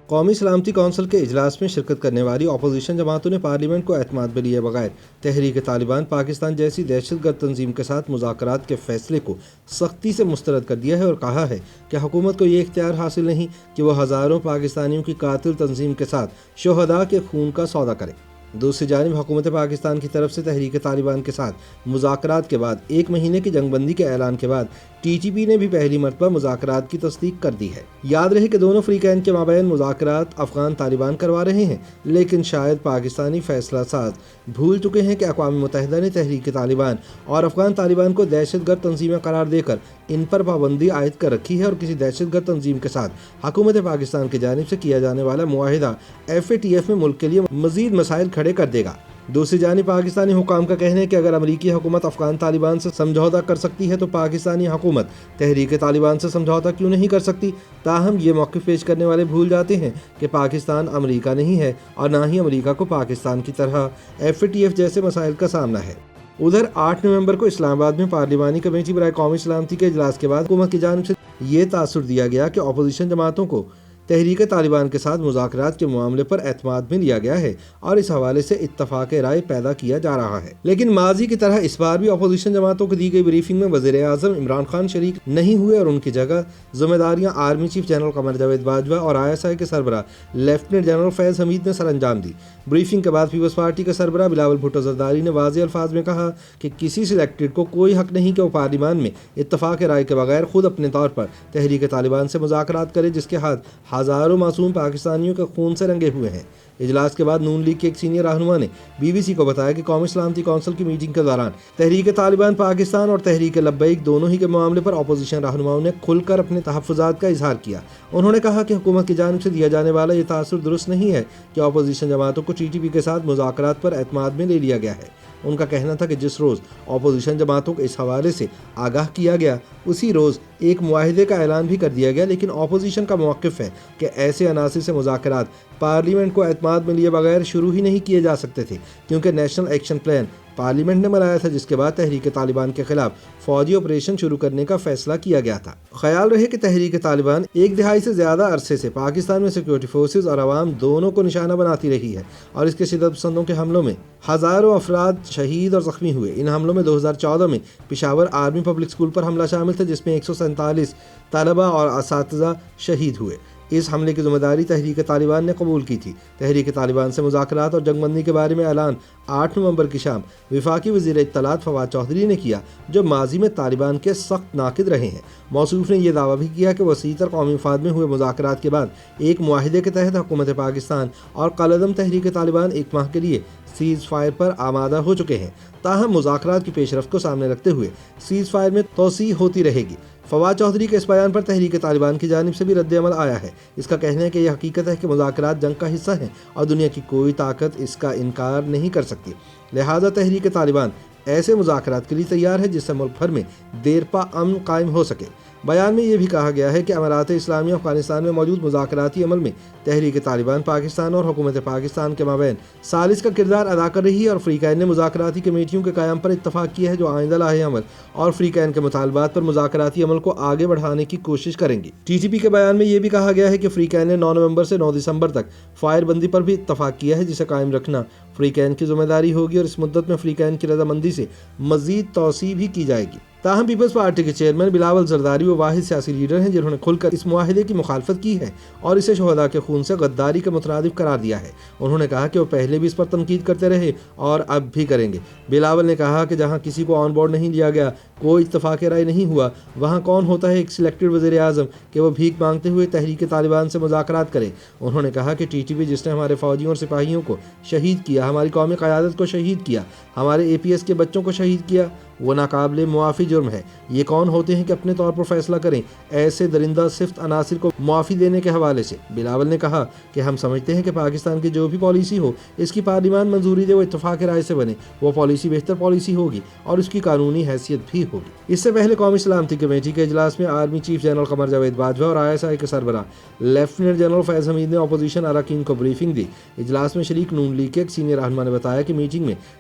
قومی سلامتی کونسل کے اجلاس میں شرکت کرنے والی اپوزیشن جماعتوں نے پارلیمنٹ کو اعتماد میں لیے بغیر تحریک طالبان پاکستان جیسی دہشت گرد تنظیم کے ساتھ مذاکرات کے فیصلے کو سختی سے مسترد کر دیا ہے اور کہا ہے کہ حکومت کو یہ اختیار حاصل نہیں کہ وہ ہزاروں پاکستانیوں کی قاتل تنظیم کے ساتھ شہداء کے خون کا سودا کرے۔ دوسری جانب حکومت پاکستان کی طرف سے تحریک طالبان کے ساتھ مذاکرات کے بعد 1 مہینے کی جنگ بندی کے اعلان کے بعد ٹی ٹی پی نے بھی پہلی مرتبہ مذاکرات کی تصدیق کر دی ہے۔ یاد رہے کہ دونوں فریقین کے مابین مذاکرات افغان طالبان کروا رہے ہیں، لیکن شاید پاکستانی فیصلہ ساز بھول چکے ہیں کہ اقوام متحدہ نے تحریک طالبان اور افغان طالبان کو دہشت گرد تنظیمیں قرار دے کر ان پر پابندی عائد کر رکھی ہے اور کسی دہشت گرد تنظیم کے ساتھ حکومت پاکستان کی جانب سے کیا جانے والا معاہدہ FATF میں ملک کے لیے مزید مسائل کھڑے کر دے گا۔ دوسری جانب پاکستانی حکام کا کہنا ہے کہ اگر امریکی حکومت افغان طالبان سے سمجھوتہ کر سکتی ہے تو پاکستانی حکومت تحریک طالبان سے سمجھوتہ کیوں نہیں کر سکتی؟ تاہم یہ موقف پیش کرنے والے بھول جاتے ہیں کہ پاکستان امریکہ نہیں ہے اور نہ ہی امریکہ کو پاکستان کی طرح FATF جیسے مسائل کا سامنا ہے۔ ادھر 8 نومبر کو اسلام آباد میں پارلیمانی کمیٹی برائے قومی سلامتی کے اجلاس کے بعد حکومت کی جانب سے یہ تاثر دیا گیا کہ اپوزیشن جماعتوں کو تحریک طالبان کے ساتھ مذاکرات کے معاملے پر اعتماد میں لیا گیا ہے اور اس حوالے سے اتفاق رائے پیدا کیا جا رہا ہے۔ لیکن ماضی کی طرح اس بار بھی اپوزیشن جماعتوں کو دی گئی بریفنگ میں وزیر اعظم عمران خان شریک نہیں ہوئے اور ان کی جگہ ذمہ داریاں army chief general Qamar Javed Bajwa اور ISI کے سربراہ لیفٹیننٹ جنرل فیض حمید نے سر انجام دی۔ بریفنگ کے بعد پیپلز پارٹی کے سربراہ بلاول بھٹو زرداری نے واضح الفاظ میں کہا کہ کسی سلیکٹڈ کو کوئی حق نہیں کہ وہ پارلیمان میں اتفاق رائے کے بغیر خود اپنے طور پر تحریک طالبان سے مذاکرات کرے، جس کے ہاتھ ہزاروں معصوم پاکستانیوں کے خون سے رنگے ہوئے ہیں۔ اجلاس کے بعد نون لیگ کے ایک سینئر رہنما نے BBC کو بتایا کہ قومی سلامتی کونسل کی میٹنگ کے دوران تحریک طالبان پاکستان اور تحریک لبیک دونوں ہی کے معاملے پر اپوزیشن رہنماؤں نے کھل کر اپنے تحفظات کا اظہار کیا۔ انہوں نے کہا کہ حکومت کی جانب سے دیا جانے والا یہ تاثر درست نہیں ہے کہ اپوزیشن جماعتوں کو TTP کے ساتھ مذاکرات پر اعتماد میں لے لیا گیا ہے۔ ان کا کہنا تھا کہ جس روز اپوزیشن جماعتوں کو اس حوالے سے آگاہ کیا گیا اسی روز ایک معاہدے کا اعلان بھی کر دیا گیا، لیکن اپوزیشن کا موقف ہے کہ ایسے عناصر سے مذاکرات پارلیمنٹ کو اعتماد میں لیے بغیر شروع ہی نہیں کیے جا سکتے تھے، کیونکہ نیشنل ایکشن پلان پارلیمنٹ نے بنایا تھا، جس کے بعد تحریک طالبان کے خلاف فوجی آپریشن شروع کرنے کا فیصلہ کیا گیا تھا۔ خیال رہے کہ تحریک طالبان 1 دہائی سے زیادہ عرصے سے پاکستان میں سیکورٹی فورسز اور عوام دونوں کو نشانہ بناتی رہی ہے اور اس کے شدت پسندوں کے حملوں میں ہزاروں افراد شہید اور زخمی ہوئے۔ ان حملوں میں 2014 میں پشاور آرمی پبلک اسکول پر حملہ شامل تھا، جس میں 147 طلبہ اور اساتذہ شہید ہوئے۔ اس حملے کی ذمہ داری تحریک طالبان نے قبول کی تھی۔ تحریک طالبان سے مذاکرات اور جنگ بندی کے بارے میں اعلان 8 نومبر کی شام وفاقی وزیر اطلاعات فواد چودھری نے کیا، جو ماضی میں طالبان کے سخت ناقد رہے ہیں۔ موصوف نے یہ دعویٰ بھی کیا کہ وسیع تر قومی مفاد میں ہوئے مذاکرات کے بعد ایک معاہدے کے تحت حکومت پاکستان اور کالعدم تحریک طالبان 1 ماہ کے لیے سیز فائر پر آمادہ ہو چکے ہیں۔ تاہم مذاکرات کی پیش رفت کو سامنے رکھتے ہوئے سیز فائر میں توسیع ہوتی رہے گی۔ فواد چودھری کے اس بیان پر تحریک طالبان کی جانب سے بھی رد عمل آیا ہے۔ اس کا کہنا ہے کہ یہ حقیقت ہے کہ مذاکرات جنگ کا حصہ ہیں اور دنیا کی کوئی طاقت اس کا انکار نہیں کر سکتی، لہٰذا تحریک طالبان ایسے مذاکرات کے لیے تیار ہے جس سے ملک بھر میں دیرپا امن قائم ہو سکے۔ بیان میں یہ بھی کہا گیا ہے کہ امارات اسلامیہ افغانستان میں موجود مذاکراتی عمل میں تحریک طالبان پاکستان اور حکومت پاکستان کے مابین ثالث کا کردار ادا کر رہی ہے اور فریقین نے مذاکراتی کمیٹیوں کے قیام پر اتفاق کیا ہے جو آئندہ لاہے عمل اور فریقین کے مطالبات پر مذاکراتی عمل کو آگے بڑھانے کی کوشش کریں گی۔ TTP کے بیان میں یہ بھی کہا گیا ہے کہ فریقین نے 9 نومبر سے 9 دسمبر تک فائر بندی پر بھی اتفاق کیا ہے، جسے قائم رکھنا فریقین کی ذمہ داری ہوگی اور اس مدت میں فریقین کی رضامندی سے مزید توسیع بھی کی جائے گی۔ تاہم پیپلز پارٹی کے چیئرمین بلاول زرداری وہ واحد سیاسی لیڈر ہیں جنہوں نے کھل کر اس معاہدے کی مخالفت کی ہے اور اسے شہداء کے خون سے غداری کے مترادف قرار دیا ہے۔ انہوں نے کہا کہ وہ پہلے بھی اس پر تنقید کرتے رہے اور اب بھی کریں گے۔ بلاول نے کہا کہ جہاں کسی کو آن بورڈ نہیں لیا گیا، کوئی اتفاق رائے نہیں ہوا، وہاں کون ہوتا ہے ایک سلیکٹڈ وزیر اعظم کہ وہ بھیک مانگتے ہوئے تحریک طالبان سے مذاکرات کرے۔ انہوں نے کہا کہ TTP جس نے ہمارے فوجیوں اور سپاہیوں کو شہید کیا، ہماری قومی قیادت کو شہید کیا، ہمارے APS کے بچوں کو شہید کیا، وہ ناقابل معافی جرم ہے۔ یہ کون ہوتے ہیں کہ اپنے طور پر فیصلہ کریں ایسے درندہ صفت عناصر کو معافی دینے کے حوالے سے؟ بلاول نے کہا کہ ہم سمجھتے ہیں کہ پاکستان کی جو بھی پالیسی ہو اس کی پارلیمان منظوری دے، وہ اتفاق رائے سے بنے، وہ پالیسی بہتر پالیسی ہوگی اور اس کی قانونی حیثیت بھی ہوگی۔ اس سے پہلے قومی سلامتی کمیٹی کے اجلاس میں army chief general Qamar Javed Bajwa اور ISI کے سربراہ لیفٹیننٹ جنرل فیض حمید نے اپوزیشن اراکین کو بریفنگ دی۔ اجلاس میں شریک نون لیگ کے ایک سینئر رہنما نے بتایا کہ میٹنگ میں